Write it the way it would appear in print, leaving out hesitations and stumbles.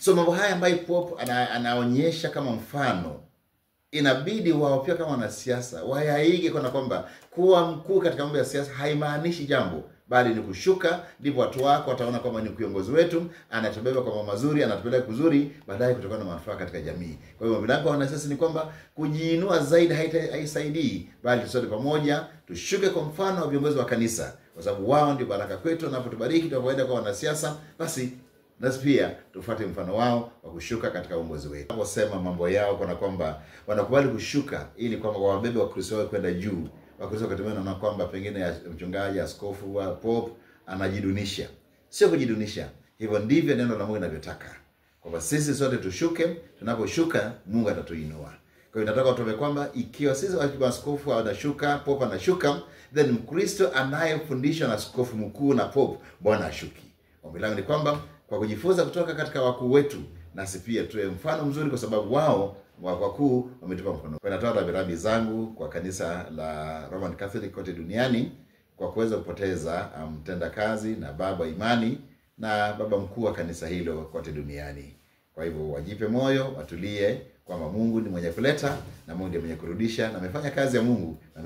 So mambo haya ambayo Pope anaonyesha kama mfano, inabidi wao pia kama wanasiasa wayaige, kwa kwamba kuwa mkuu katika mambo ya siasa haimaanishi jambo, bali ni kushuka. Ndipo watu wako wataona kwamba ni kiongozi wetu, anatubeba kwa mambo mazuri, anatupeleka kuzuri, baadaye kutokana na manufaa katika jamii. Kwa hivyo milango ya wanasiasa ni kwamba kujiinua zaidi haisaidii, bali sote pamoja tushuke kwa mfano wa viongozi wa kanisa, kwa sababu wao ndio baraka kwetu. Wanapotubariki tunapoenda kwa wanasiasa, basi nasi pia tufuate mfano wao wa kushuka katika uongozi wetu. Wanaposema mambo yao kana kwamba wanakubali kushuka ili kwamba wabebe wa Kristo wao kwenda juu. Wakristo wakati mwingine wanaona kwamba pengine ya mchungaji, askofu wa Pope anajidunisha. Sio kujidunisha. Hivyo ndivyo neno la Mungu linavyotaka. Kwamba sisi sote tushuke, tunaposhuka Mungu atatuinua. Kwa hiyo nataka tuombe kwamba ikiwa sisi wa askofu anashuka, Pope anashuka, then Mkristo anayefundishwa na askofu mkuu na Pope, Bwana ashuki. Ombi langu ni kwamba kwa kujifunza kutoka katika wakuu wetu, nasi pia tuwe mfano mzuri, kwa sababu wao wakuu wametupa mfano. Kwa natoa rambirambi zangu kwa kanisa la Roman Catholic kote duniani kwa kuweza kupoteza mtenda kazi na baba imani na baba mkuu wa kanisa hilo kote duniani. Kwa hivyo wajipe moyo, watulie, kwamba Mungu ni mwenye kuleta na Mungu ndiye mwenye kurudisha, na amefanya kazi ya Mungu na